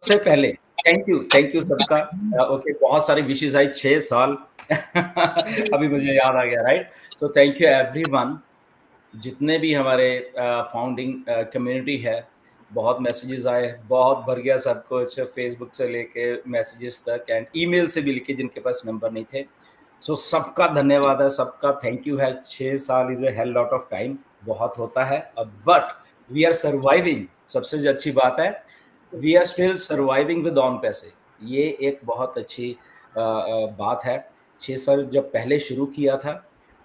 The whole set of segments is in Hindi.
सबसे पहले थैंक यू सबका। ओके, बहुत सारी विशेष आई, 6 साल अभी मुझे याद आ गया, right. So thank you everyone, जितने भी हमारे फाउंडिंग कम्युनिटी है। बहुत मैसेजेस आए, बहुत भर गया सब कुछ, फेसबुक से लेके मैसेजेस तक एंड ईमेल से भी लिखे जिनके पास नंबर नहीं थे। सो सबका धन्यवाद है, सबका थैंक यू है। 6 साल is a hell lot of time, बहुत होता है अब, बट वी आर सर्वाइविंग। सबसे जो अच्छी बात है, we are still surviving with on पैसे। ये एक बहुत अच्छी बात है। 6 साल जब पहले शुरू किया था,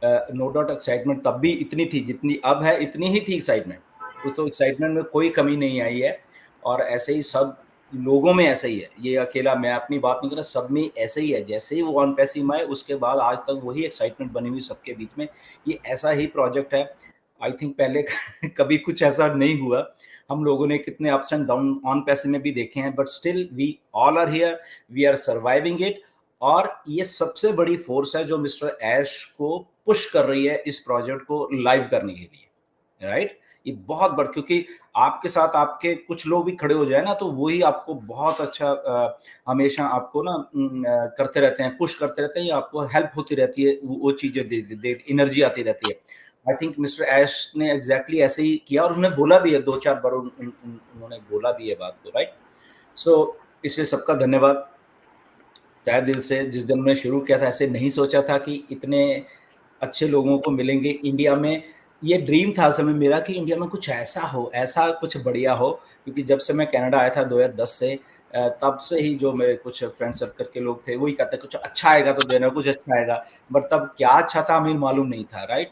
नो डाउट एक्साइटमेंट तब भी इतनी थी जितनी अब है, इतनी ही थी एक्साइटमेंट। उस तो एक्साइटमेंट में कोई कमी नहीं आई है। और ऐसे ही सब लोगों में ऐसे ही है, ये अकेला मैं अपनी बात नहीं कर रहा, सब में ऐसे ही है। जैसे ही वो वन पैसिम आए, उसके बाद आज तक वही एक्साइटमेंट बनी हुई सबके बीच में। ये ऐसा ही प्रोजेक्ट है। आई थिंक पहले कभी कुछ ऐसा नहीं हुआ। हम लोगों ने कितने अप्स एंड डाउन ऑन पैसे में भी देखे हैं, but still we all are here, we are surviving it. और ये सबसे बड़ी फोर्स है जो मिस्टर ऐश को पुश कर रही है इस प्रोजेक्ट को लाइव करने के लिए, राइट। ये बहुत बड़ा, क्योंकि आपके साथ आपके कुछ लोग भी खड़े हो जाए ना, तो वही आपको बहुत अच्छा हमेशा आपको ना करते रहते हैं, पुश करते रहते हैं, आपको हेल्प होती रहती है, वो चीजें दे एनर्जी आती रहती है। आई थिंक मिस्टर ऐश ने एग्जैक्टली ऐसे ही किया, और उन्होंने बोला भी है 2-4 बार, उन्होंने बोला भी है बात को, राइट। सो इसलिए सबका धन्यवाद तहे दिल से। जिस दिन मैंने शुरू किया था, ऐसे नहीं सोचा था कि इतने अच्छे लोगों को मिलेंगे इंडिया में। ये ड्रीम था समय मेरा कि इंडिया में कुछ ऐसा हो, ऐसा कुछ बढ़िया हो। क्योंकि जब से मैं कनाडा आया था 2010 से, तब से ही जो मेरे कुछ फ्रेंड सर्कल के लोग थे, वही कहते कुछ अच्छा आएगा तो देना, कुछ अच्छा आएगा। बट तब क्या अच्छा था हमें मालूम नहीं था, राइट।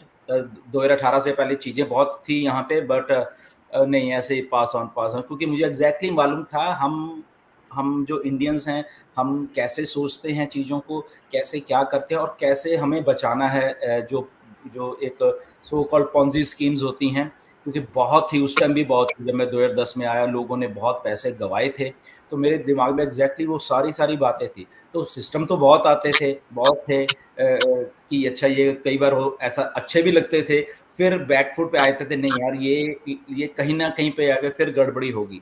2018 से पहले चीज़ें बहुत थी यहाँ पे, बट नहीं, ऐसे ही पास ऑन, क्योंकि मुझे एग्जैक्टली मालूम था हम जो इंडियंस हैं, हम कैसे सोचते हैं चीज़ों को, कैसे क्या करते हैं, और कैसे हमें बचाना है। जो जो एक सो कॉल्ड पॉन्जी स्कीम्स होती हैं, क्योंकि बहुत थी उस टाइम भी, बहुत थी। जब मैं 2010 में आया, लोगों ने बहुत पैसे गंवाए थे, तो मेरे दिमाग में एग्जैक्टली वो सारी बातें थी। तो सिस्टम तो बहुत आते थे, बहुत थे, कि अच्छा ये कई बार हो ऐसा अच्छे भी लगते थे, फिर बैकफुट पे आए थे, नहीं यार ये कहीं ना कहीं पे आगे फिर गड़बड़ी होगी।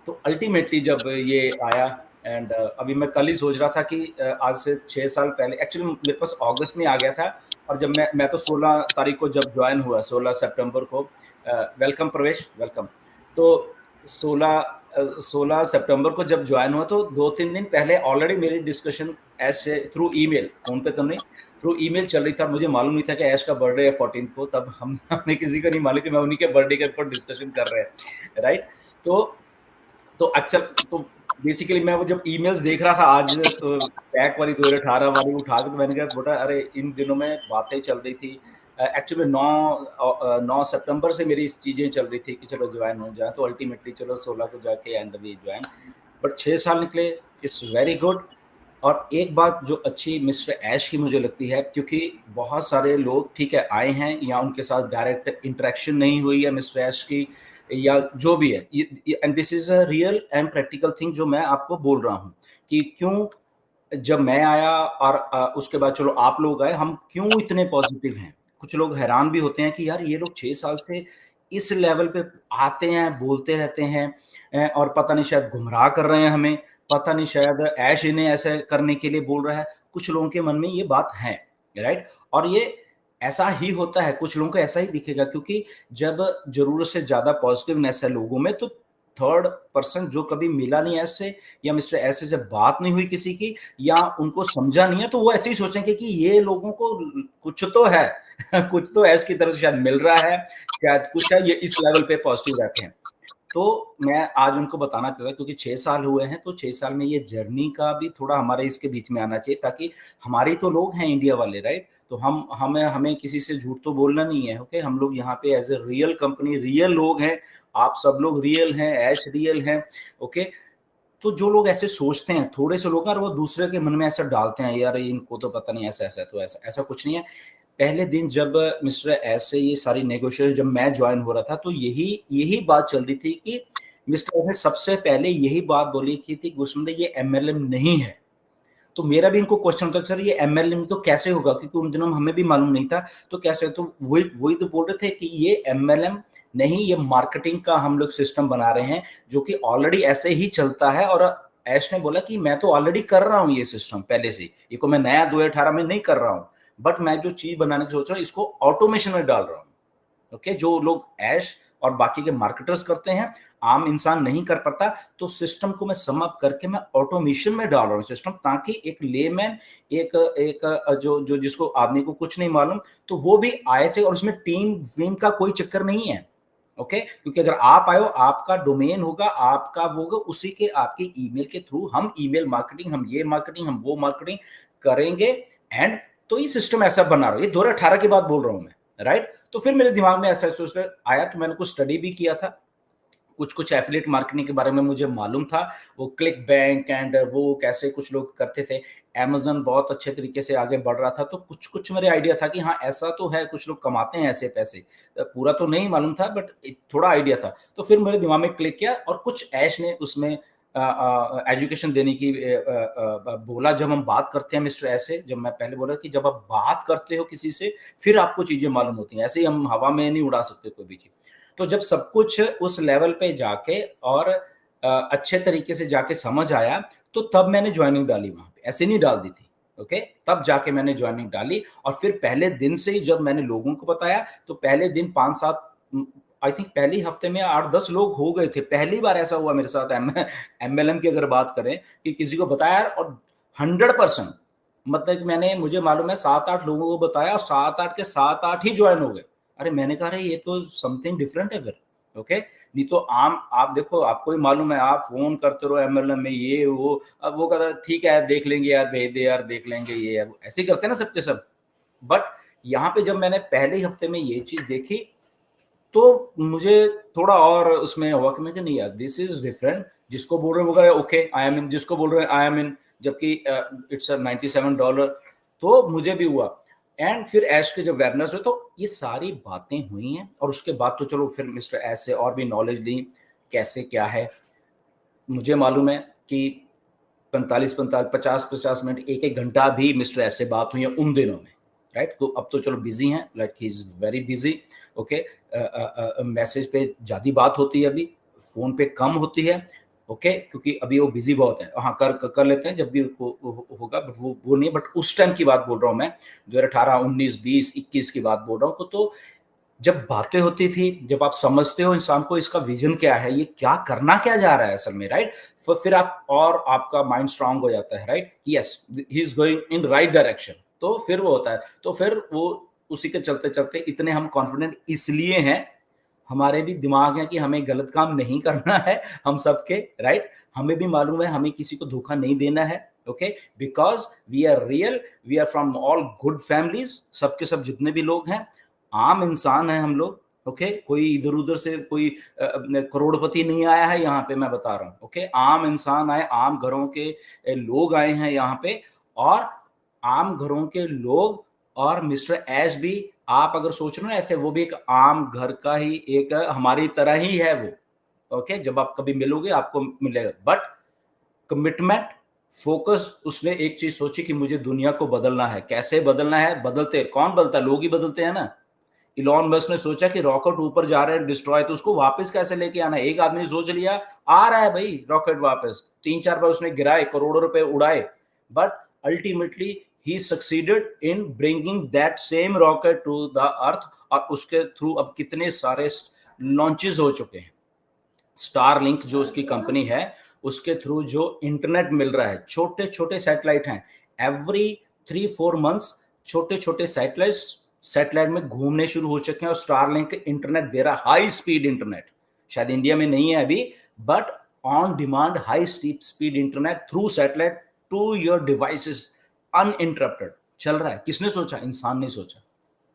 तो अल्टीमेटली जब ये आया, एंड अभी मैं कल ही सोच रहा था कि आज से 6 साल पहले, एक्चुअली मेरे पास अगस्त में आ गया था। और जब मैं तो 16 तारीख को जब ज्वाइन हुआ, 16 सितंबर को, वेलकम प्रवेश, वेलकम। तो 16 सितंबर को जब ज्वाइन हुआ, तो 2-3 दिन पहले ऑलरेडी मेरी डिस्कशन ऐसे थ्रू ईमेल, फोन पे तो नहीं, थ्रू ईमेल चल रही था। मुझे मालूम नहीं था कि ऐश का बर्थडे है 14 को, तब हमें किसी को नहीं मालूम कि मैं उन्हीं के बर्थडे के ऊपर डिस्कशन कर रहे हैं, राइट। तो अच्छा, तो बेसिकली मैं वो जब ईमेल्स देख रहा था आज, तो बैक वाली 2018 वाली उठा के, तो मैंने कहा बेटा, अरे इन दिनों में बातें चल रही थी। एक्चुअली 9 सितंबर से मेरी चीजें चल रही थी कि चलो ज्वाइन हो जाए, तो अल्टीमेटली चलो 16 को जाके एंड वी ज्वाइन। बट 6 साल निकले, इट्स वेरी गुड। और एक बात जो अच्छी मिस्टर ऐश की मुझे लगती है, क्योंकि बहुत सारे लोग ठीक है आए हैं, या उनके साथ डायरेक्ट इंटरेक्शन नहीं हुई है मिस्टर ऐश की, या जो भी है, and this is a real and practical thing जो मैं आपको बोल रहा हूँ, कि क्यों जब मैं आया और उसके बाद चलो आप लोग आए, हम क्यों इतने पॉजिटिव हैं। कुछ लोग हैरान भी होते हैं कि यार ये लोग 6 साल से इस लेवल पे आते हैं, बोलते रहते हैं, और पता नहीं शायद गुमराह कर रहे हैं हमें, पता नहीं शायद ऐश इन्हें ऐसे करने के लिए बोल रहा है। कुछ लोगों के मन में ये बात है, राइट। और ये ऐसा ही होता है, कुछ लोगों को ऐसा ही दिखेगा, क्योंकि जब जरूरत से ज्यादा पॉजिटिवनेस है लोगों में, तो थर्ड पर्सन जो कभी मिला नहीं ऐसे, या मिस्टर ऐसे जब बात नहीं हुई किसी की, या उनको समझा नहीं है, तो वो ऐसे ही सोचेंगे कि ये लोगों को कुछ तो है कुछ तो ऐश की तरफ से शायद मिल रहा है, शायद कुछ है, ये इस लेवल पे पॉजिटिव रहते हैं। तो मैं आज उनको बताना चाहता हूँ, क्योंकि 6 साल हुए हैं, तो 6 साल में ये जर्नी का भी थोड़ा हमारे इसके बीच में आना चाहिए, ताकि हमारी तो लोग हैं इंडिया वाले, राइट। तो हम हमें हमें किसी से झूठ तो बोलना नहीं है, ओके। हम लोग यहाँ पे as a real company, real लोग हैं। आप सब लोग रियल हैं, ऐश रियल हैं, ओके। तो जो लोग ऐसे सोचते हैं, थोड़े से लोग, और वो दूसरे के मन में ऐसा डालते हैं, यार इनको तो पता नहीं, ऐसा ऐसा, तो ऐसा ऐसा कुछ नहीं है। पहले दिन जब मिस्टर एस से ये सारी नेगोशिएशन, जब मैं ज्वाइन हो रहा था, तो यही यही बात चल रही थी कि मिस्टर एस ने सबसे पहले यही बात बोली की थी, गुरसुंदर ये एमएलएम नहीं है। तो मेरा भी इनको क्वेश्चन था, सर ये एमएलएम तो कैसे होगा, क्योंकि उन दिनों हमें भी मालूम नहीं था, तो कैसे, तो वही वही तो बोल रहे थे कि ये एमएलएम नहीं, ये मार्केटिंग का हम लोग सिस्टम बना रहे हैं जो कि ऑलरेडी ऐसे ही चलता है। और ऐश ने बोला कि मैं तो ऑलरेडी कर रहा हूँ ये सिस्टम पहले से, ये को मैं नया 2018 में नहीं कर रहा हूँ, बट मैं जो चीज बनाने की सोच रहा हूँ इसको ऑटोमेशन में डाल रहा हूँ। ओके, जो लोग ऐश और बाकी के मार्केटर्स करते हैं, आम इंसान नहीं कर पाता, तो सिस्टम को मैं सम अप करके मैं ऑटोमेशन में डाल रहा हूँ सिस्टम, ताकि एक लेमैन, एक एक जो जो जिसको आदमी को कुछ नहीं मालूम, तो वो भी आए से, और उसमें टीम वीम का कोई चक्कर नहीं है। ओके, क्योंकि अगर आप आए हो, आपका डोमेन होगा, आपका वो होगा, उसी के आपके ईमेल के थ्रू हम ईमेल मार्केटिंग, हम ये मार्केटिंग, हम वो मार्केटिंग करेंगे। एंड तो ये सिस्टम ऐसा बना रहा हूँ, ये 2018 की बात बोल रहा हूँ मैं, राइट। तो फिर मेरे दिमाग में ऐसा सोच आया, तो मैंने कुछ स्टडी भी किया था, कुछ एफिलिएट मार्केटिंग के बारे में मुझे मालूम था, वो क्लिक बैंक एंड वो कैसे कुछ लोग करते थे। अमेज़न बहुत अच्छे तरीके से आगे बढ़ रहा था, तो कुछ मेरे आइडिया था कि हाँ, ऐसा तो है, कुछ लोग कमाते हैं ऐसे पैसे। पूरा तो नहीं मालूम था, बट थोड़ा आइडिया था। तो फिर मेरे दिमाग में क्लिक किया, और कुछ ऐश ने उसमें एजुकेशन देने की बोला। जब हम बात करते हैं मिस्टर ऐश से, जब मैं पहले बोला कि जब आप बात करते हो किसी से, फिर आपको चीज़ें मालूम होती हैं, ऐसे ही हम हवा में नहीं उड़ा सकते कोई भी चीज़। तो जब सब कुछ उस लेवल पे जाके और अच्छे तरीके से जाके समझ आया, तो तब मैंने जॉइनिंग डाली वहाँ पे, ऐसे नहीं डाल दी थी। ओके, तब जाके मैंने जॉइनिंग डाली, और फिर पहले दिन से ही जब मैंने लोगों को बताया, तो पहले दिन 5-7, आई थिंक पहले ही हफ्ते में 8-10 लोग हो गए थे। पहली बार ऐसा हुआ मेरे साथ एमएलएम की अगर बात करें, कि किसी को बताया, और 100%, मतलब कि मैंने, मुझे मालूम है 7-8 लोगों को बताया, और 7-8 के 7-8 ही जॉइन हो गए। अरे मैंने कहा, अरे ये तो समथिंग डिफरेंट है फिर। ओके, नहीं तो आम आप देखो, आपको भी मालूम है, आप फोन करते रहो एमएलएम में, ये वो, अब वो कहता है ठीक है देख लेंगे यार, भेज दे यार, देख लेंगे, ये है, ऐसे ही करते हैं ना सबके सब। बट यहाँ पे जब मैंने पहले ही हफ्ते में ये चीज देखी, तो मुझे थोड़ा और उसमें हुआ कि मैं, नहीं यार, दिस इज डिफरेंट। जिसको बोल रहे हैं वो कह रहे हैं ओके आई एम इन, जिसको बोल रहे हैं आई एम इन, जबकि इट्स $97। तो मुझे भी हुआ। एंड फिर ऐश के जब वेबिनार्स हुए, तो ये सारी बातें हुई हैं, और उसके बाद तो चलो फिर मिस्टर ऐश से और भी नॉलेज ली, कैसे क्या है। मुझे मालूम है कि 45-45, 50-50 मिनट, एक एक घंटा भी मिस्टर ऐश से बात हुई है उन दिनों में, राइट। तो अब तो चलो बिजी हैं, like he is very busy. Okay, message पे ज़्यादा बात होती है अभी, फ़ोन पे कम होती है। ओके, क्योंकि अभी वो बिजी बहुत है। हाँ, कर लेते हैं जब भी होगा, बट वो नहीं, बट उस टाइम की बात बोल रहा हूँ मैं, 2018, 19, 20, 21 की बात बोल रहा हूँ। तो जब बातें होती थी, जब आप समझते हो इंसान को, इसका विजन क्या है, ये क्या करना क्या जा रहा है असल में, राइट। फिर आप, और आपका माइंड स्ट्रांग हो जाता है, right, yes he is going in right direction. तो फिर वो होता है, तो फिर वो उसी के चलते चलते इतने हम कॉन्फिडेंट इसलिए हैं, हमारे भी दिमाग है कि हमें गलत काम नहीं करना है, हम सबके, राइट। हमें भी मालूम है हमें किसी को धोखा नहीं देना है। Okay, because we are real, we are from all good families, सबके सब जितने भी लोग हैं, आम इंसान है हम लोग। ओके, कोई इधर उधर से कोई करोड़पति नहीं आया है यहाँ पे, मैं बता रहा हूँ। ओके, आम इंसान आए, आम घरों के लोग आए हैं यहाँ पे, और आम घरों के लोग, और मिस्टर ऐश भी, आप अगर सोच रहे हो ना ऐसे, वो भी एक आम घर का ही एक हमारी तरह ही है वो। ओके, जब आप कभी मिलोगे आपको मिलेगा, बट कमिटमेंट, फोकस, उसने एक चीज सोची कि मुझे दुनिया को बदलना है। कैसे बदलना है? बदलते कौन बदलता है? लोग ही बदलते हैं ना। इलॉन मस्क ने सोचा कि रॉकेट ऊपर जा रहे हैं डिस्ट्रॉय, तो उसको वापस कैसे लेके आना है? एक आदमी ने सोच लिया, आ रहा है भाई रॉकेट वापस, 3-4 बार उसने गिराए, करोड़ों रुपए उड़ाए, but ultimately he succeeded in bringing that same rocket to the earth. और उसके थ्रू अब कितने सारे लॉन्चेस हो चुके हैं। स्टारलिंक जो उसकी कंपनी है, उसके थ्रू जो इंटरनेट मिल रहा है, छोटे छोटे सैटेलाइट हैं, एवरी 3-4 मंथ्स छोटे छोटे सैटेलाइट में घूमने शुरू हो चुके हैं, और स्टारलिंक इंटरनेट दे रहा, हाई स्पीड इंटरनेट। शायद इंडिया में नहीं है अभी, but on demand high speed internet through satellite to your devices, uninterrupted चल रहा है। किसने सोचा? इंसान ने सोचा,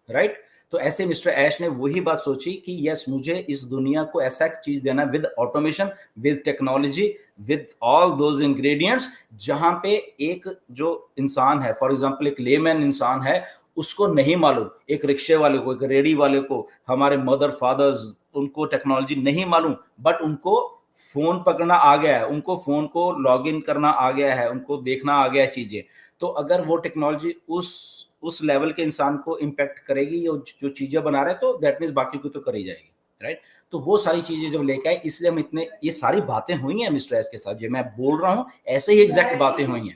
राइट। तो ऐसे मिस्टर ऐश ने वही बात सोची कि यस, मुझे इस दुनिया को ऐसा एक चीज देना with automation, with technology, with all those ingredients, जहां पे एक जो इंसान है, फॉर एग्जांपल एक लेमैन इंसान है, उसको नहीं मालूम, एक रिक्शे वाले को, एक रेडी वाले को, हमारे मदर फादर्स, उनको टेक्नोलॉजी नहीं मालूम, बट उनको फोन पकड़ना आ गया है, उनको फोन को लॉग इन करना आ गया है, उनको देखना आ गया है चीजें। तो अगर वो टेक्नोलॉजी उस लेवल के इंसान को इम्पैक्ट करेगी, जो चीजें बना रहे हैं, तो दैट मीन्स बाकी को तो कर ही जाएगी, राइट। तो वो सारी चीजें जब लेके आए, इसलिए हम इतने, ये सारी बातें हुई हैं मिस्टर एस के साथ, जो मैं बोल रहा हूँ ऐसे ही एग्जैक्ट बातें हुई हैं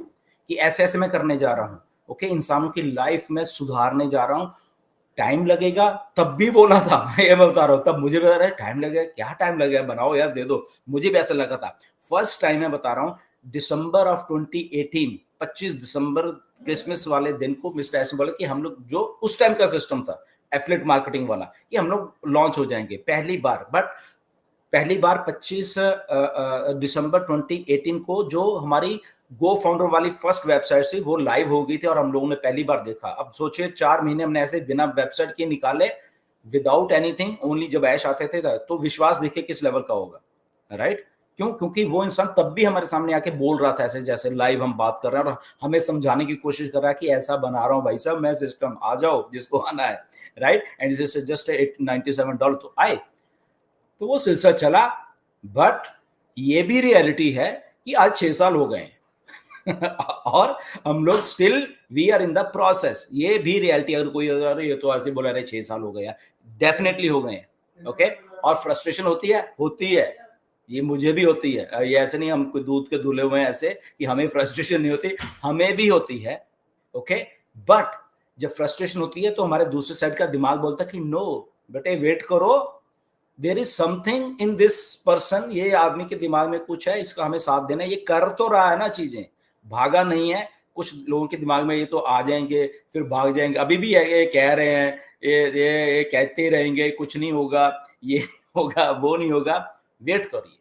कि ऐसे ऐसे मैं करने जा रहा हूँ, ओके, इंसानों की लाइफ में सुधारने जा रहा हूँ। टाइम लगेगा, तब भी बोला था ये मैं बता रहा हूँ, तब मुझे भी लग रहा है टाइम लगेगा, क्या टाइम लगेगा, बनाओ यार, दे दो, मुझे भी ऐसा लगा था। फर्स्ट टाइम मैं बता रहा हूँ, दिसंबर ऑफ 2018, 25 दिसंबर क्रिसमस वाले दिन को मिस्टर एस ने बोला कि हम लोग, जो उस टाइम का सिस्टम था एफिलिएट मार्केटिंग वाला, कि हम लोग लॉन्च हो जाएंगे पहली बार। बट पहली बार 25 दिसंबर 2018 को जो हमारी गो फाउंडर वाली फर्स्ट वेबसाइट थी वो लाइव हो गई थी और हम लोगों ने पहली बार देखा। अब सोचिए 4 महीने हमने ऐसे बिना वेबसाइट के निकाले, विदाउट एनीथिंग, ओनली जब ऐश आते थे, तो विश्वास देखिए किस लेवल का होगा, राइट? क्यों? क्योंकि वो इंसान तब भी हमारे सामने आके बोल रहा था ऐसे जैसे लाइव हम बात कर रहे हैं, और हमें समझाने की कोशिश कर रहा है कि ऐसा बना रहा हूँ भाई साहब मैं सिस्टम, आ जाओ जिसको आना है, राइट? एंड जस्ट $97 तो आए, तो वो सिलसिला चला। बट ये भी रियलिटी है कि आज 6 साल हो गए और हम लोग still we are in the process. ये भी रियलिटी, अगर कोई अरे ये तो ऐसे बोला रहे 6 साल हो गए, डेफिनेटली हो गए हैं, ओके। और फ्रस्ट्रेशन होती है, ये मुझे भी होती है, ये ऐसे नहीं हम कोई दूध के धुले हुए हैं ऐसे कि हमें फ्रस्ट्रेशन नहीं होती, हमें भी होती है, ओके। बट जब फ्रस्ट्रेशन होती है तो हमारे दूसरे साइड का दिमाग बोलता है कि नो बेटे वेट करो, there is something in this person, ये आदमी के दिमाग में कुछ है, इसका हमें साथ देना है, ये कर तो रहा है ना चीजें, भागा नहीं है। कुछ लोगों के दिमाग में ये तो आ जाएंगे फिर भाग जाएंगे, अभी भी ये कह रहे हैं, ये कहते रहेंगे कुछ नहीं होगा, ये होगा वो नहीं होगा। वेट करिए,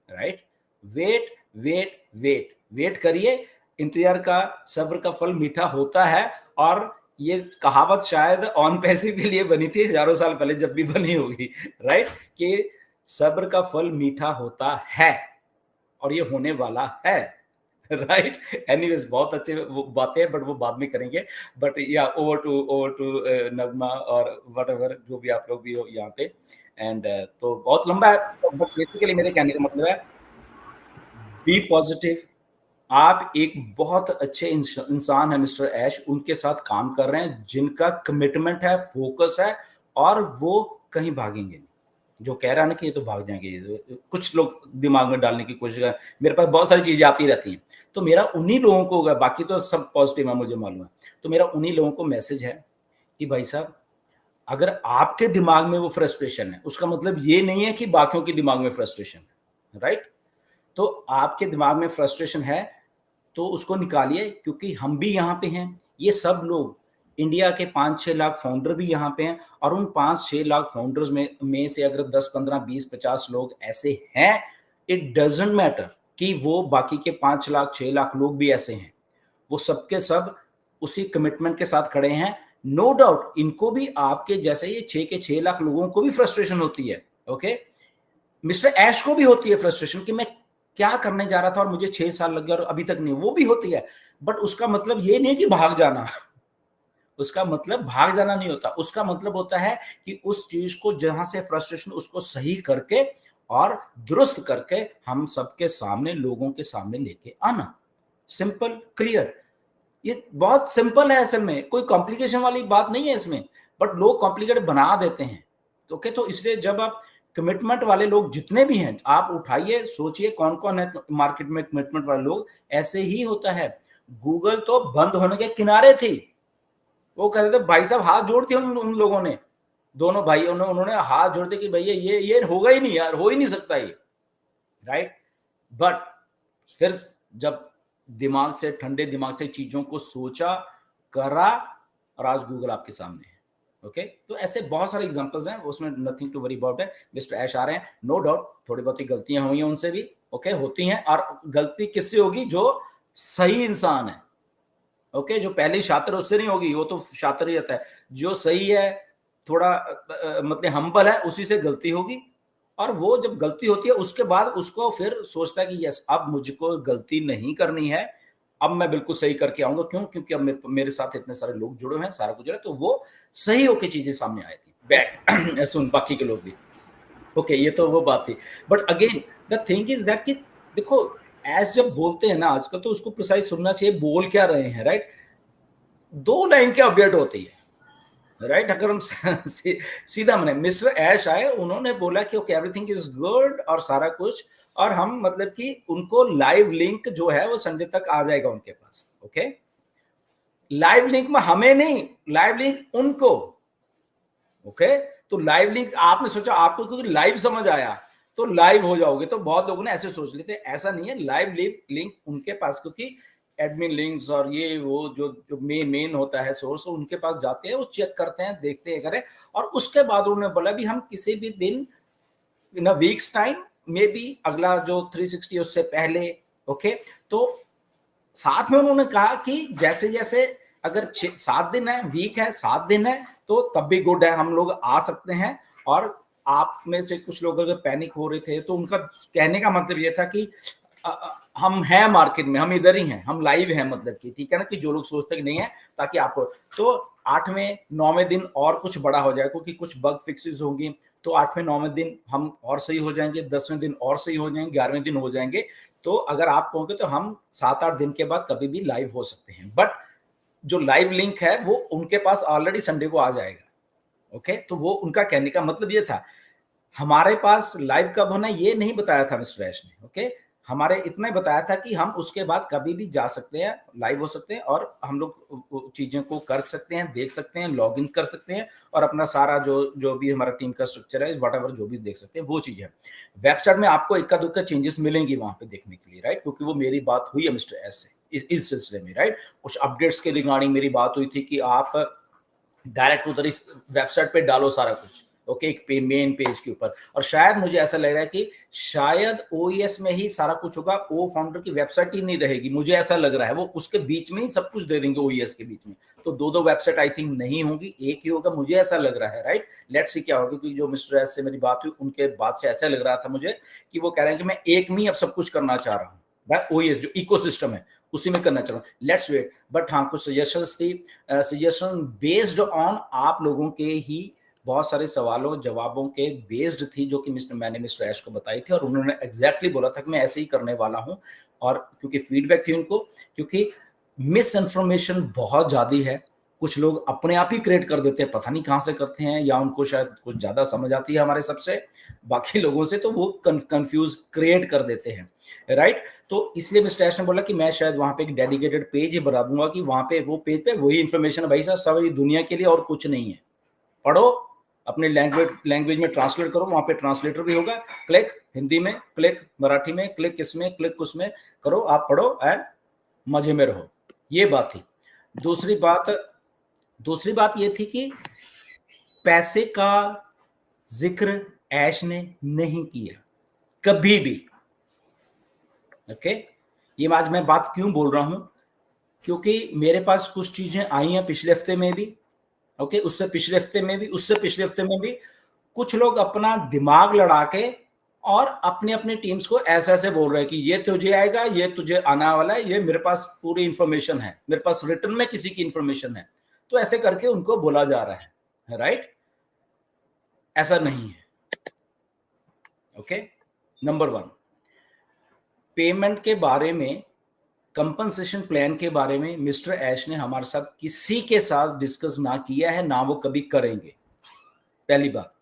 right? Wait wait wait wait करिए, इंतजार का, सब्र का फल मीठा होता है। और ये कहावत शायद ऑन पैसिव के लिए बनी थी हजारों साल पहले, जब भी बनी होगी, राइट? कि सब्र का फल मीठा होता है और ये होने वाला है, राइट? एनीवेज बहुत अच्छे वो बातें हैं, बट वो बाद में करेंगे। बट या ओवर टू नगमा और व्हाटएवर जो भी आप लोग भी हो यहाँ पे। एंड तो बहुत लंबा है, बट बेसिकली मेरे कहने का मतलब है बी पॉजिटिव। आप एक बहुत अच्छे इंसान है मिस्टर ऐश, उनके साथ काम कर रहे हैं जिनका कमिटमेंट है, फोकस है, और वो कहीं भागेंगे नहीं। जो कह रहा है ना कि ये तो भाग जाएंगे, कुछ लोग दिमाग में डालने की कोशिश कर, मेरे पास बहुत सारी चीजें आती रहती हैं, तो मेरा उन्हीं लोगों को होगा, बाकी तो सब पॉजिटिव है मुझे मालूम है, तो मेरा उन्हीं लोगों को मैसेज है कि भाई साहब अगर आपके दिमाग में वो फ्रस्ट्रेशन है, उसका मतलब ये नहीं है कि बाकियों के दिमाग में फ्रस्ट्रेशन है, राइट? तो आपके दिमाग में फ्रस्ट्रेशन है तो उसको निकालिए, क्योंकि हम भी यहाँ पे हैं, ये सब लोग इंडिया के 5-6 लाख फाउंडर भी यहाँ पे हैं, और उन 5-6 लाख फाउंडर्स में से अगर 10, 15, 20, 50 लोग ऐसे हैं, इट डजंट मैटर कि वो बाकी के 5 लाख 6 लाख लोग भी ऐसे हैं, वो सबके सब उसी कमिटमेंट के साथ खड़े हैं। नो डाउट इनको भी आपके जैसे ये 6 के 6 लाख लोगों को भी फ्रस्ट्रेशन होती है, ओके। मिस्टर ऐश को भी होती है फ्रस्ट्रेशन कि मैं क्या करने जा रहा था और मुझे 6 साल लग गए और अभी तक नहीं, वो भी होती है। बट उसका मतलब ये नहीं कि भाग जाना उसका मतलब भाग जाना नहीं होता, उसका मतलब होता है कि उस चीज को जहां से फ्रस्ट्रेशन, उसको सही करके और दुरुस्त करके हम सबके सामने, लोगों के सामने लेके आना। सिंपल, क्लियर, ये बहुत सिंपल है, असल में कोई कॉम्प्लिकेशन वाली बात नहीं है इसमें, बट लोग कॉम्प्लिकेटेड बना देते हैं। तो ओके, तो इसलिए जब आप कमिटमेंट वाले लोग जितने भी हैं, आप उठाइए, सोचिए कौन कौन है मार्केट में कमिटमेंट वाले लोग। ऐसे ही होता है, गूगल तो बंद होने के किनारे थी, वो कह रहे थे भाई साहब, हाथ जोड़ते उन लोगों ने, दोनों भाइयों ने, उन्होंने हाथ जोड़ते कि भैया ये होगा ही नहीं यार, हो ही नहीं सकता ये, राइट? बट फिर जब दिमाग से, ठंडे दिमाग से चीजों को सोचा, करा, और आज गूगल आपके सामने है, ओके। तो ऐसे बहुत सारे एग्जांपल्स हैं, उसमें नथिंग टू वरी अबाउट है। मिस्टर ऐश आ रहे हैं, नो डाउट थोड़ी बहुत गलतियां हुई हैं उनसे भी, ओके, होती हैं। और गलती किससे होगी? जो सही इंसान है, ओके, जो पहले ही शातिर, उससे नहीं होगी, वो तो शातिर ही रहता है। जो सही है, थोड़ा मतलब हम्बल है, उसी से गलती होगी। और वो जब गलती होती है उसके बाद उसको फिर सोचता है कि यस, अब मुझको गलती नहीं करनी है, अब मैं बिल्कुल सही करके आऊंगा। क्यों? क्योंकि अब मेरे साथ इतने सारे लोग जुड़े हुए हैं, सारा कुछ है, तो वो सही होके चीजें सामने आई थी। बैक सुन, बाकी के लोग भी, ओके, ये तो वो बात थी। But again the thing is that कि देखो, एज जब बोलते हैं ना आजकल, तो उसको प्रिसाइज सुनना चाहिए बोल क्या रहे हैं, राइट? 2 लाइन क्या अपडेट होती है, राइट। अगर हम सीधा मैंने मिस्टर ऐश आए, उन्होंने बोला कि ओके एवरीथिंग इज गुड और सारा कुछ, और हम मतलब कि उनको लाइव लिंक जो है वो संडे तक आ जाएगा उनके पास। ओके, लाइव लिंक में हमें नहीं, लाइव लिंक उनको। ओके, तो लाइव लिंक आपने सोचा आपको क्योंकि लाइव समझ आया तो लाइव हो जाओगे, तो बहुत लोगों ने ऐसे सोच लेते, ऐसा नहीं है। लाइव लिंक उनके पास, क्योंकि एडमिन लिंक्स और ये वो जो जो मेन होता है सोर्स, उनके पास जाते हैं, वो चेक करते हैं, देखते हैं, करें। और उसके बाद उन्होंने बोला भी हम किसी भी दिन इन अ वीक्स टाइम, मे बी अगला जो 360 उससे पहले। ओके, तो साथ में उन्होंने कहा कि जैसे जैसे अगर 7 दिन है, वीक है, 7 दिन है, तो तब भी गुड है, हम लोग आ सकते हैं। और आप में से कुछ लोग अगर पैनिक हो रहे थे, तो उनका कहने का मतलब ये था कि हम हैं मार्केट में, हम इधर ही हैं, हम लाइव हैं, मतलब कि ठीक है ना, कि जो लोग सोचते कि नहीं है, ताकि आपको तो 8वें 9वें दिन और कुछ बड़ा हो जाए, क्योंकि कुछ बग फिक्सेस होंगी, तो 8वें 9वें दिन हम और सही हो जाएंगे, 10वें दिन और सही हो जाएंगे, 11वें दिन हो जाएंगे। तो अगर आप कहोगे तो हम 7-8 दिन के बाद कभी भी लाइव हो सकते हैं, बट जो लाइव लिंक है वो उनके पास ऑलरेडी संडे को आ जाएगा। ओके, तो वो उनका कहने का मतलब ये था। हमारे पास लाइव कब होना है ये नहीं बताया था मिस्टर ऐश ने। ओके, हमारे इतना ही बताया था कि हम उसके बाद कभी भी जा सकते हैं, लाइव हो सकते हैं, और हम लोग चीजें को कर सकते हैं, देख सकते हैं, लॉग इन कर सकते हैं, और अपना सारा जो जो भी हमारा टीम का स्ट्रक्चर है, वट जो भी देख सकते हैं, वो चीज है। वेबसाइट में आपको इक्का दुक्का चेंजेस मिलेंगी वहां पे देखने के लिए, राइट, क्योंकि वो मेरी बात हुई है मिस्टर एस से इस सिलसिले में, राइट। कुछ अपडेट्स के रिगार्डिंग मेरी बात हुई थी कि आप डायरेक्ट उधर इस वेबसाइट पे डालो सारा कुछ। ओके, एक मेन पेज के ऊपर, और शायद मुझे ऐसा लग रहा है कि शायद ओईएस में ही सारा कुछ होगा, ओ फाउंडर की वेबसाइट ही नहीं रहेगी, मुझे ऐसा लग रहा है। वो उसके बीच में ही सब कुछ दे देंगे ओईएस के बीच में, तो दो वेबसाइट आई थिंक नहीं होंगी, एक ही होगा, मुझे ऐसा लग रहा है, राइट। लेट्स सी क्या होगा, क्योंकि जो मिस्टर एस से मेरी बात हुई, उनके बात से ऐसा लग रहा था मुझे कि वो कह रहे हैं कि मैं एक में ही अब सब कुछ करना चाह रहा हूँ, ओईएस जो इकोसिस्टम है उसी में करना चाह रहा हूँ। Let's wait. बट हाँ, कुछ सजेशंस थी, सजेशन बेस्ड ऑन आप लोगों के ही बहुत सारे सवालों जवाबों के बेस्ड थी, जो कि मैंने मिस्टर ऐश को बताई थी, और उन्होंने एग्जैक्टली बोला था कि मैं ऐसे ही करने वाला हूं। और क्योंकि फीडबैक थी उनको, क्योंकि मिस इन्फॉर्मेशन बहुत ज्यादा है, कुछ लोग अपने आप ही क्रिएट कर देते हैं, पता नहीं कहां से करते हैं, या उनको शायद कुछ ज्यादा समझ आती है हमारे सबसे बाकी लोगों से, तो वो कंफ्यूज क्रिएट कर देते हैं, राइट। तो इसलिए मिस्टर ऐश ने बोला कि मैं शायद वहां पे एक डेडिकेटेड पेज ही बना दूंगा, कि वहां पे वो पेज पे वही इंफॉर्मेशन है भाई साहब, सारी दुनिया के लिए, और कुछ नहीं है। पढ़ो, अपने लैंग्वेज में ट्रांसलेट करो, वहां पे ट्रांसलेटर भी होगा, क्लिक हिंदी में, क्लिक मराठी में, क्लिक किसमें, क्लिक उसमें करो, आप पढ़ो एंड मजे में रहो। ये बात थी। दूसरी बात ये थी कि पैसे का जिक्र ऐश ने नहीं किया कभी भी। ओके, ये आज मैं बात क्यों बोल रहा हूं, क्योंकि मेरे पास कुछ चीजें आई हैं पिछले हफ्ते में भी, ओके, उससे पिछले हफ्ते में भी, उससे पिछले हफ्ते में भी, कुछ लोग अपना दिमाग लड़ा के और अपनी अपनी टीम्स को ऐसे ऐसे बोल रहे हैं कि ये तुझे आएगा, ये तुझे आने वाला है, ये मेरे पास पूरी इंफॉर्मेशन है, मेरे पास रिटर्न में किसी की इंफॉर्मेशन है, तो ऐसे करके उनको बोला जा रहा है, राइट। ऐसा नहीं है। ओके, नंबर 1, पेमेंट के बारे में, कंपनसेशन प्लान के बारे में मिस्टर ऐश ने हमारे साथ किसी के साथ डिस्कस ना किया है, ना वो कभी करेंगे। पहली बात,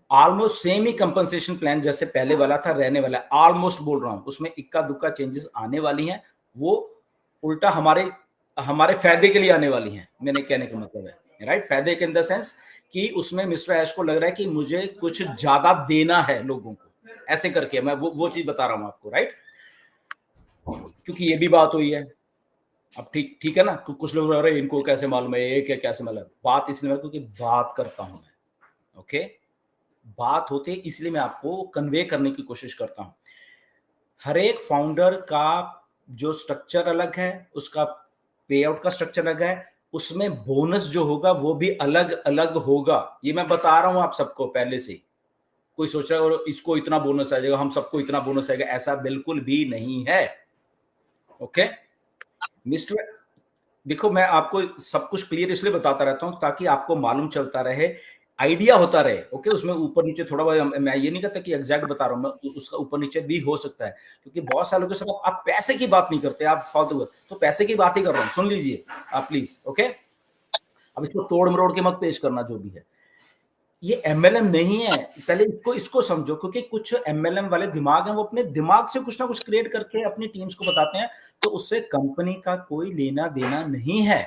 ऑलमोस्ट सेम ही कंपनसेशन प्लान जैसे पहले वाला था रहने वाला है, ऑलमोस्ट बोल रहा हूं, उसमें इक्का दुक्का चेंजेस आने वाली हैं, वो उल्टा हमारे हमारे फायदे के लिए आने वाली हैं, मैंने कहने का मतलब है, राइट। फायदे के इन द सेंस कि उसमें मिस्टर ऐश को लग रहा है कि मुझे कुछ ज्यादा देना है लोगों को, ऐसे करके मैं वो चीज बता रहा हूं आपको, राइट, क्योंकि ये भी बात हुई है। अब ठीक ठीक है ना, कुछ लोग रहे इनको कैसे मालूम है, ये क्या कैसे मालूम, बात इसलिए क्योंकि बात करता हूं मैं। ओके, बात होते इसलिए मैं आपको कन्वे करने की कोशिश करता हूं। हर एक फाउंडर का जो स्ट्रक्चर अलग है, उसका पे आउट का स्ट्रक्चर अलग है, उसमें बोनस जो होगा वो भी अलग अलग होगा, ये मैं बता रहा हूं आप सबको पहले से। कोई सोच रहा है इसको इतना बोनस आ जाएगा, हम सबको इतना बोनस आएगा, ऐसा बिल्कुल भी नहीं है। ओके मिस्टर, देखो मैं आपको सब कुछ क्लियर इसलिए बताता रहता हूं ताकि आपको मालूम चलता रहे, आइडिया होता रहे। ओके, उसमें ऊपर नीचे थोड़ा बहुत, मैं ये नहीं कहता कि एग्जैक्ट बता रहा हूं मैं, उसका ऊपर नीचे भी हो सकता है, क्योंकि बहुत सालों के साथ आप पैसे की बात नहीं करते, आप फालतू, तो पैसे की बात ही कर रहा हूं, सुन लीजिए आप प्लीज। ओके, अब इसको तोड़ मरोड़ के मत पेश करना जो भी है। ये एमएलएम नहीं है, पहले इसको समझो, क्योंकि कुछ एमएलएम वाले दिमाग हैं, वो अपने दिमाग से कुछ ना कुछ क्रिएट करके अपनी टीम्स को बताते हैं, तो उससे कंपनी का कोई लेना देना नहीं है,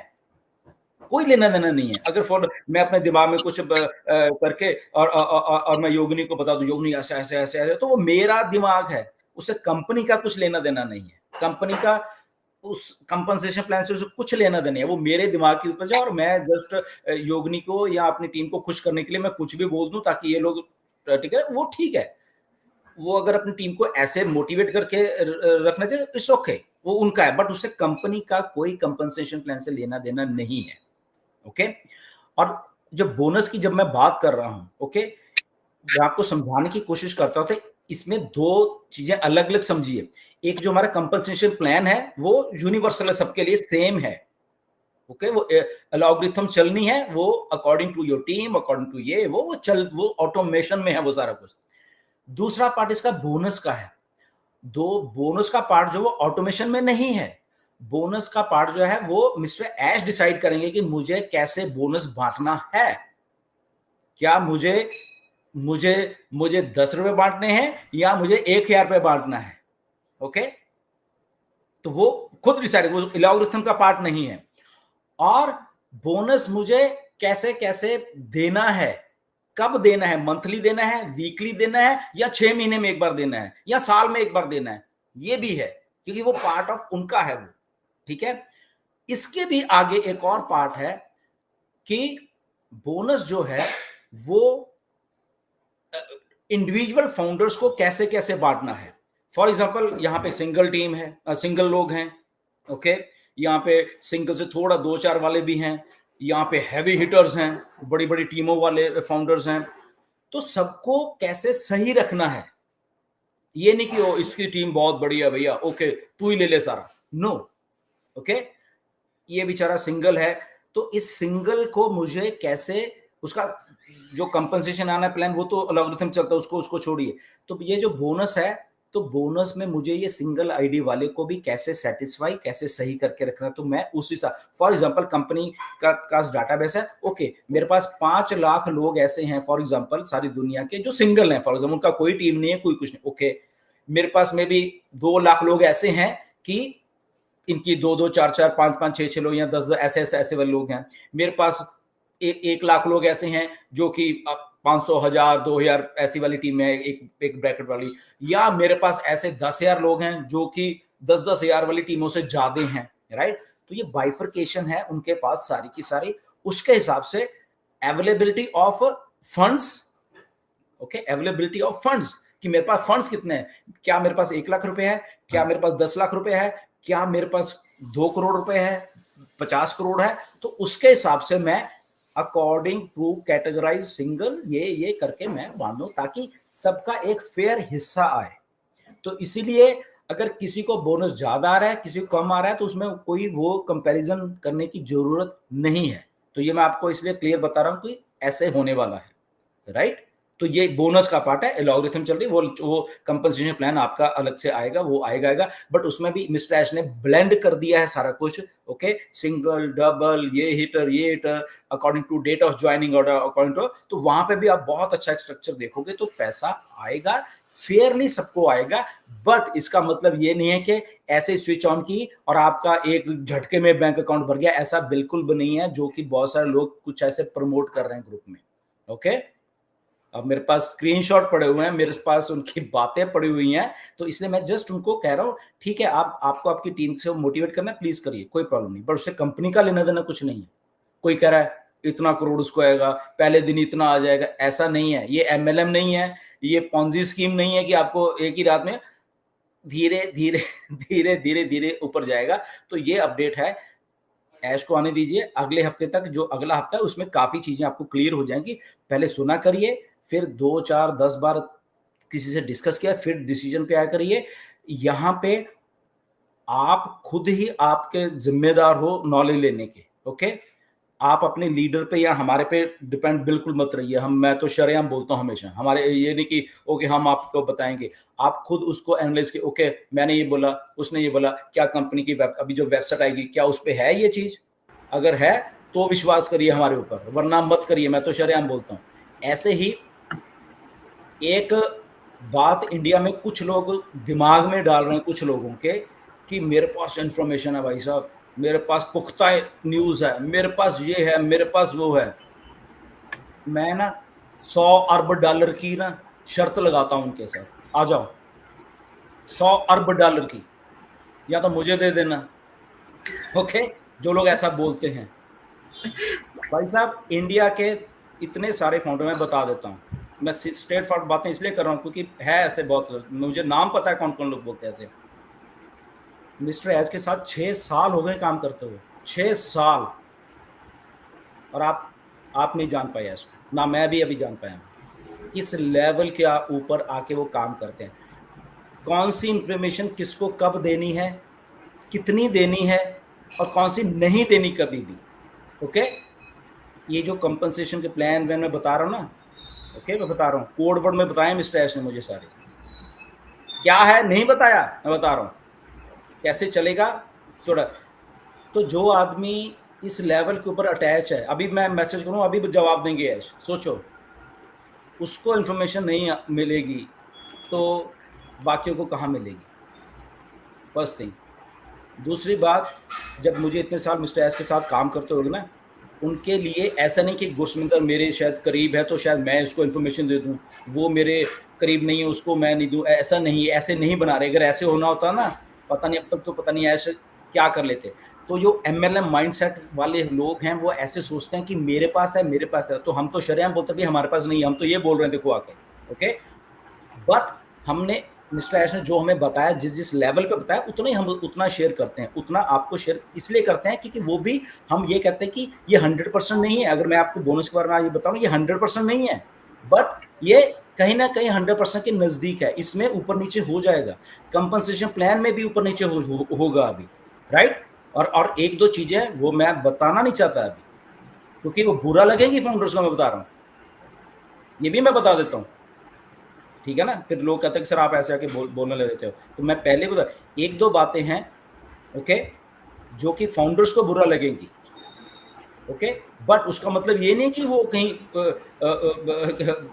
कोई लेना देना नहीं है। अगर फॉर मैं अपने दिमाग में कुछ करके और मैं योगिनी को बता दूं योगिनी ऐसे ऐसे ऐसे ऐसे, तो वो मेरा दिमाग है, उससे कंपनी का कुछ लेना देना नहीं है। कंपनी का उस कंपनसेशन प्लान से उसे कुछ लेना देना है, वो मेरे दिमाग की उपज है, और मैं जस्ट योगिनी को या अपनी टीम को खुश करने के लिए मैं कुछ भी बोल दूं ताकि ये लोग ठीक है, वो ठीक है। वो अगर अपनी टीम को ऐसे मोटिवेट करके रखना चाहिए, इट्स ओके, वो उनका है, बट उससे कंपनी का कोई कंपनसेशन प्लान से लेना देना नहीं है। ओके, और जब बोनस की जब मैं बात कर रहा हूं, ओके, मैं आपको समझाने की कोशिश करता हूं, तो इसमें दो चीजें अलग अलग समझिए। एक जो हमारा कंपनसेशन प्लान है वो यूनिवर्सल है, सबके लिए सेम है। ओके, वो एल्गोरिथम चलनी है, वो according to your team, according to ये वो ऑटोमेशन में है वो सारा कुछ। दूसरा पार्ट इसका बोनस का है। दो बोनस का पार्ट जो वो ऑटोमेशन में नहीं है, बोनस का पार्ट जो है वो मिस्टर ऐश डिसाइड करेंगे कि मुझे कैसे बोनस बांटना है। क्या मुझे मुझे मुझे 10 रुपए बांटने हैं या मुझे 1,000 रुपए बांटना है। ओके, तो वो खुद डिसाइड, वो एल्गोरिथम का पार्ट नहीं है। और बोनस मुझे कैसे कैसे देना है, कब देना है, मंथली देना है, वीकली देना है, या 6 महीने में एक बार देना है, या साल में एक बार देना है, ये भी है, क्योंकि वो पार्ट ऑफ उनका है वो। ठीक है, इसके भी आगे एक और पार्ट है कि बोनस जो है वो इंडिविजुअल फाउंडर्स को कैसे कैसे बांटना है। फॉर एग्जांपल यहाँ पे सिंगल टीम है, सिंगल लोग हैं, ओके, यहाँ पे सिंगल से थोड़ा 2-4 वाले भी हैं, यहाँ पे हैवी हिटर्स हैं, बड़ी बड़ी टीमों वाले फाउंडर्स हैं, तो सबको कैसे सही रखना है। ये नहीं कि ओ इसकी टीम बहुत बड़ी है भैया, ओके तू ही ले ले सारा, नो। ओके, ये बेचारा सिंगल है, तो इस सिंगल को मुझे कैसे, उसका जो कंपनसेशन आना प्लान वो तो एल्गोरिथम चलता है, उसको उसको छोड़िए। तो ये जो बोनस है, तो बोनस में मुझे ये सिंगल आईडी वाले को भी कैसे सेटिस्फाई, कैसे सही करके रखना, तो मैं उस हिसाब, फॉर एग्जांपल कंपनी का डाटाबेस है, ओके, मेरे पास 5 लाख लोग ऐसे हैं फॉर एग्जांपल सारी दुनिया के जो सिंगल हैं, फॉर एग्जांपल उनका कोई टीम नहीं है, कोई कुछ नहीं, ओके, मेरे पास में भी 2 लाख लोग ऐसे हैं कि इनकी 2-2, 4-4, 5-5, 6-6 लोग या 10-10 ऐसे वाले लोग हैं। मेरे पास 1 लाख लोग ऐसे हैं जो कि 500, 1000, 2000 ऐसी वाली टीम है, एक ब्रैकेट वाली, या मेरे पास ऐसे 10,000 लोग हैं जो कि 10-10 हजार वाली टीमों से ज्यादा हैं, राइट। तो ये बाइफरकेशन है उनके पास सारी की सारी, उसके हिसाब से availability of funds, okay, availability of funds, कि मेरे पास फंड्स कितने हैं, क्या मेरे पास 1 लाख रुपए है, क्या मेरे पास 10 लाख रुपए है, क्या मेरे पास 2 करोड़ रुपए है, 50 करोड़ है, तो उसके हिसाब से मैं अकॉर्डिंग टू कैटेगराइज सिंगल ये करके मैं बांधू, ताकि सबका एक फेयर हिस्सा आए। तो इसीलिए अगर किसी को बोनस ज्यादा आ रहा है, किसी को कम आ रहा है, तो उसमें कोई वो कंपैरिजन करने की जरूरत नहीं है। तो ये मैं आपको इसलिए क्लियर बता रहा हूं कि ऐसे होने वाला है, राइट। तो ये बोनस का पार्ट है, एल्गोरिथम चल रही, वो कंपनसेशन प्लान आपका अलग से आएगा, वो आएगा, बट उसमें भी मिस्टर ऐश ने ब्लेंड कर दिया है सारा कुछ, ओके, सिंगल, डबल, ये हिटर according to date of joining और अकॉर्डिंग टू, तो वहां पे भी आप बहुत अच्छा एक स्ट्रक्चर देखोगे, तो पैसा आएगा, फेयरली सबको आएगा। बट इसका मतलब ये नहीं है कि ऐसे स्विच ऑन की और आपका एक झटके में बैंक अकाउंट भर गया, ऐसा बिल्कुल भी नहीं है, जो कि बहुत सारे लोग कुछ ऐसे प्रमोट कर रहे हैं ग्रुप में, ओके। अब मेरे पास स्क्रीनशॉट पड़े हुए हैं, मेरे पास उनकी बातें पड़ी हुई हैं, तो इसलिए मैं जस्ट उनको कह रहा हूँ, ठीक है, आपको आपकी टीम से मोटिवेट करना है, प्लीज करिए, कोई प्रॉब्लम नहीं, बट उससे कंपनी का लेना देना कुछ नहीं है। कोई कह रहा है इतना करोड़ उसको आएगा, पहले दिन इतना आ जाएगा, ऐसा नहीं है। ये एमएलएम नहीं है, ये पॉन्जी स्कीम नहीं है कि आपको एक ही रात में धीरे धीरे धीरे धीरे धीरे ऊपर जाएगा। तो ये अपडेट है, ऐश को आने दीजिए, अगले हफ्ते तक, जो अगला हफ्ता है उसमें काफी चीजें आपको क्लियर हो जाएंगी। पहले सुना करिए, फिर 2, 4, 10 बार किसी से डिस्कस किया, फिर डिसीजन पे आया करिए। यहाँ पे आप खुद ही आपके जिम्मेदार हो नॉलेज लेने के, ओके। आप अपने लीडर पे या हमारे पे डिपेंड बिल्कुल मत रहिए। मैं तो शरेआम बोलता हूँ हमेशा, हमारे ये नहीं कि ओके हम आपको बताएंगे, आप खुद उसको एनालाइज के, ओके मैंने ये बोला, उसने ये बोला, क्या कंपनी की अभी जो वेबसाइट आएगी क्या उस पे है ये चीज, अगर है तो विश्वास करिए हमारे ऊपर, वरना मत करिए, मैं तो शरेआम बोलता हूँ। ऐसे ही एक बात इंडिया में कुछ लोग दिमाग में डाल रहे हैं, कुछ लोगों के, कि मेरे पास इंफॉर्मेशन है भाई साहब, मेरे पास पुख्ता न्यूज़ है, मेरे पास ये है, मेरे पास वो है। मैं ना 100 अरब डॉलर की ना शर्त लगाता हूं उनके साथ, आ जाओ 100 अरब डॉलर की, या तो मुझे दे देना। ओके, जो लोग ऐसा बोलते हैं भाई साहब, इंडिया के इतने सारे फाउंडर, मैं बता देता हूँ, मैं स्ट्रेट फॉरवर्ड बातें इसलिए कर रहा हूँ क्योंकि है ऐसे बहुत, मुझे नाम पता है कौन कौन लोग बोलते हैं ऐसे। मिस्टर एज के साथ 6 साल हो गए काम करते हुए, 6 साल, और आप नहीं जान पाए इसको, ना मैं भी अभी जान पाया किस लेवल के ऊपर आके वो काम करते हैं, कौन सी इंफॉर्मेशन किसको कब देनी है, कितनी देनी है, और कौन सी नहीं देनी कभी भी। ओके, ये जो कंपनसेशन के प्लान मैं बता रहा हूँ ना, ओके, मैं बता रहा हूँ, कोड वर्ड में बताया मिस्टर एश ने मुझे सारे, क्या है नहीं बताया, मैं बता रहा हूँ कैसे चलेगा थोड़ा। तो जो आदमी इस लेवल के ऊपर अटैच है, अभी मैं मैसेज करूँ अभी जवाब देंगे ऐश, सोचो, उसको इन्फॉर्मेशन नहीं मिलेगी तो बाकियों को कहाँ मिलेगी, फर्स्ट थिंग। दूसरी बात, जब मुझे इतने साल मिस्टर एस के साथ काम करते हो ना, उनके लिए ऐसा नहीं कि गुरसमिंदर मेरे शायद करीब है तो शायद मैं इसको इन्फॉर्मेशन दे दूं, वो मेरे करीब नहीं है उसको मैं नहीं दूं, ऐसा नहीं, ऐसे नहीं बना रहे। अगर ऐसे होना होता ना, पता नहीं अब तक तो पता नहीं ऐसे क्या कर लेते। तो जो MLM माइंडसेट वाले लोग हैं वो ऐसे सोचते हैं कि मेरे पास है, मेरे पास है, तो हम तो शरेआम बोलते हैं कि हमारे पास नहीं है, हम तो ये बोल रहे हैं देखो आके। ओके, बट हमने मिस्टर एश ने जो हमें बताया, जिस जिस लेवल पे बताया, उतना ही हम उतना शेयर करते हैं, उतना आपको शेयर इसलिए करते हैं क्योंकि वो भी हम ये कहते हैं कि ये 100% नहीं है। अगर मैं आपको बोनस के बारे में ये बताऊं, ये 100% नहीं है, बट ये कहीं ना कहीं 100% के नजदीक है, इसमें ऊपर नीचे हो जाएगा, कंपनसेशन प्लान में भी ऊपर नीचे होगा अभी, राइट। और एक दो चीजें वो मैं बताना नहीं चाहता अभी क्योंकि वो बुरा लगेगी फाउंडर्स को, मैं बता रहा हूँ, ये भी मैं बता देता हूँ, ठीक है ना। फिर लोग कहते हैं कि सर आप ऐसे आके बोलने लगते हो, तो मैं पहले बता, एक दो बातें हैं ओके जो कि फाउंडर्स को बुरा लगेंगी, ओके, बट उसका मतलब ये नहीं कि वो कहीं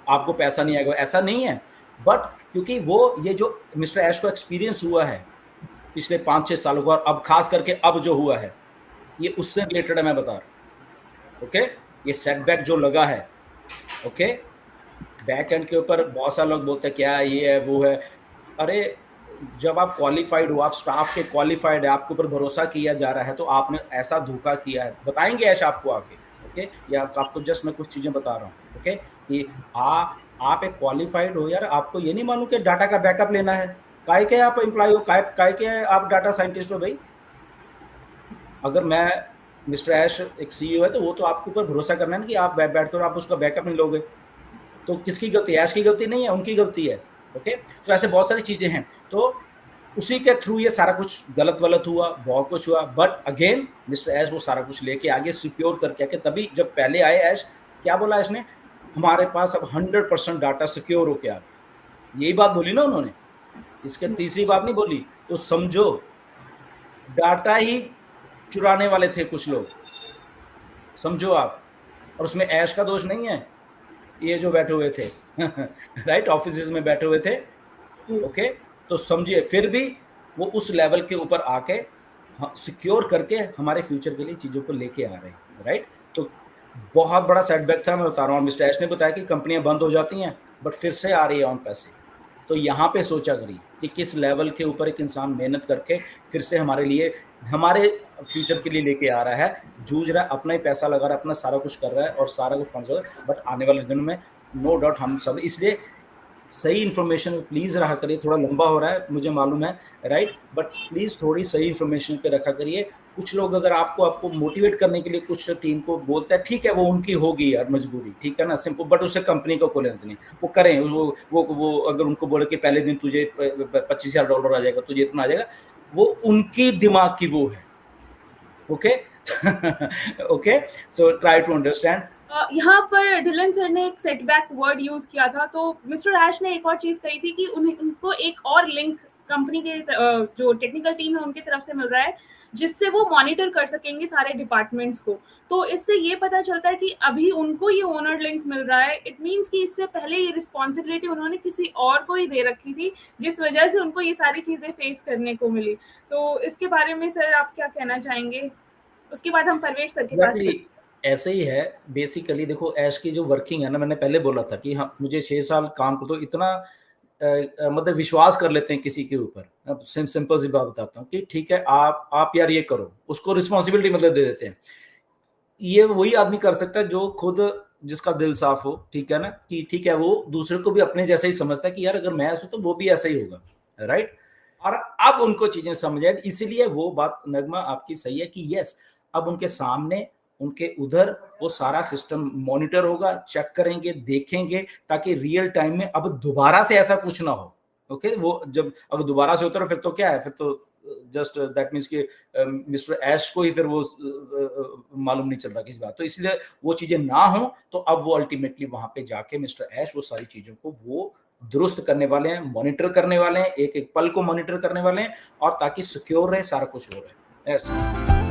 आपको पैसा नहीं आएगा, ऐसा नहीं है। बट क्योंकि वो ये जो मिस्टर ऐश को एक्सपीरियंस हुआ है पिछले 5-6 सालों का, और अब खास करके अब जो हुआ है, ये उससे रिलेटेड है, मैं बता रहा हूँ। ओके, ये सेटबैक जो लगा है, ओके, बैक एंड के ऊपर बहुत सारे लोग बोलते हैं क्या ये है वो है। अरे जब आप क्वालिफाइड हो, आप स्टाफ के क्वालिफाइड है, आपके ऊपर भरोसा किया जा रहा है, तो आपने ऐसा धोखा किया है, बताएंगे ऐश आपको आके, ओके, या आपको जस्ट मैं कुछ चीजें बता रहा हूँ, ओके, कि आप एक क्वालिफाइड हो यार, आपको ये नहीं मालूम कि डाटा का बैकअप लेना है, काय के आप एम्प्लॉय हो, काय के आप डाटा साइंटिस्ट हो भाई। अगर मैं मिस्टर ऐश एक CEO है तो वो तो आपके ऊपर भरोसा करना है ना कि आप बैठकर आप उसका बैकअप नहीं लोगे, तो किसकी गलती है, ऐश की गलती नहीं है, उनकी गलती है। ओके, तो ऐसे बहुत सारी चीजें हैं, तो उसी के थ्रू ये सारा कुछ गलत हुआ, बहुत कुछ हुआ, बट अगेन मिस्टर ऐश वो सारा कुछ लेके आगे सिक्योर करके आके, तभी जब पहले आए ऐश, क्या बोला ऐश ने, हमारे पास अब 100% डाटा सिक्योर होके आ गया, यही बात बोली ना उन्होंने, इसके तीसरी बात नहीं बोली। तो समझो डाटा ही चुराने वाले थे कुछ लोग, समझो आप, और उसमें ऐश का दोष नहीं है, ये जो बैठे हुए थे राइट, ऑफिस में बैठे हुए थे, ओके, तो समझिए फिर भी वो उस लेवल के ऊपर आके सिक्योर करके हमारे फ्यूचर के लिए चीजों को लेके आ रहे हैं, राइट। तो बहुत बड़ा सेटबैक था, मैं बता रहा हूँ। मिस्टर एश ने बताया कि कंपनियां बंद हो जाती हैं बट फिर से आ रही है ऑन पैसे, तो यहाँ पे सोचा करिए कि किस लेवल के ऊपर एक इंसान मेहनत करके फिर से हमारे लिए, हमारे फ्यूचर के लिए लेके आ रहा है, जूझ रहा है, अपना ही पैसा लगा रहा है, अपना सारा कुछ कर रहा है और सारा कुछ फंड्स हो रहा है, बट आने वाले दिनों में नो डाउट हम सब, इसलिए सही इन्फॉर्मेशन प्लीज़ रहा करिए। थोड़ा लंबा हो रहा है मुझे मालूम है, राइट, बट प्लीज़ थोड़ी सही इन्फॉर्मेशन पे रखा करिए। कुछ लोग अगर आपको मोटिवेट करने के लिए कुछ टीम को बोलते हैं, ठीक है, वो उनकी होगी यार मजबूरी, ठीक है ना, सिंपल, बट उससे कंपनी को कोई लेना नहीं, वो करें, वो अगर उनको बोले कि पहले दिन तुझे $25,000 आ जाएगा, तुझे इतना आ जाएगा, वो उनकी दिमाग की वो है, okay okay, so try to understand. यहाँ पर ढिलन सर ने एक सेटबैक वर्ड यूज किया था, तो मिस्टर ऐश ने एक और चीज कही थी कि उनको एक और लिंक कंपनी के जो टेक्निकल टीम है उनकी तरफ से मिल रहा है, जिससे वो मॉनिटर कर सकेंगे सारे डिपार्टमेंट्स को। तो इससे ये पता चलता है कि अभी उनको ये ओनर लिंक मिल रहा है, इट मीन्स कि इससे पहले ये रिस्पॉन्सिबिलिटी उन्होंने किसी और को ही दे रखी थी, जिस वजह से उनको ये सारी चीज़ें फेस करने को मिली। तो इसके बारे में सर आप क्या कहना चाहेंगे? उसके बाद हम परवेश सर के पास एग्ज़ैक्टली ऐसे ही है। बेसिकली देखो ऐश की जो वर्किंग है ना, मैंने पहले बोला था कि हाँ, मुझे 6 साल काम को तो इतना मतलब विश्वास कर लेते हैं किसी के ऊपर। अब सिंपल सी बात बताता हूँ कि ठीक है आप यार ये करो, उसको रिस्पॉन्सिबिलिटी मतलब दे देते हैं। ये वही आदमी कर सकता है जो खुद जिसका दिल साफ हो, ठीक है ना? कि ठीक है वो दूसरे को भी अपने जैसा ही समझता है कि यार अगर मैं ऐसा हूँ तो वो भी ऐसा ही होगा, राइट? और अब उनको चीज़ें समझ आई, इसीलिए वो बात नगमा आपकी सही है कि यस, अब उनके सामने, उनके उधर वो सारा सिस्टम मॉनिटर होगा, चेक करेंगे, देखेंगे ताकि रियल टाइम में अब दोबारा से ऐसा कुछ ना हो, ओके? वो जब अगर दोबारा से होता है फिर तो क्या है, फिर तो जस्ट दैट मीन्स कि मिस्टर ऐश को ही फिर वो मालूम नहीं चल रहा किस बात, तो इसलिए वो चीज़ें ना हो, तो अब वो अल्टीमेटली वहाँ पे जाके मिस्टर ऐश वो सारी चीज़ों को वो दुरुस्त करने वाले हैं, मॉनिटर करने वाले हैं, एक-एक पल को मॉनिटर करने वाले हैं और ताकि सिक्योर रहे, सारा कुछ हो रहे। यस।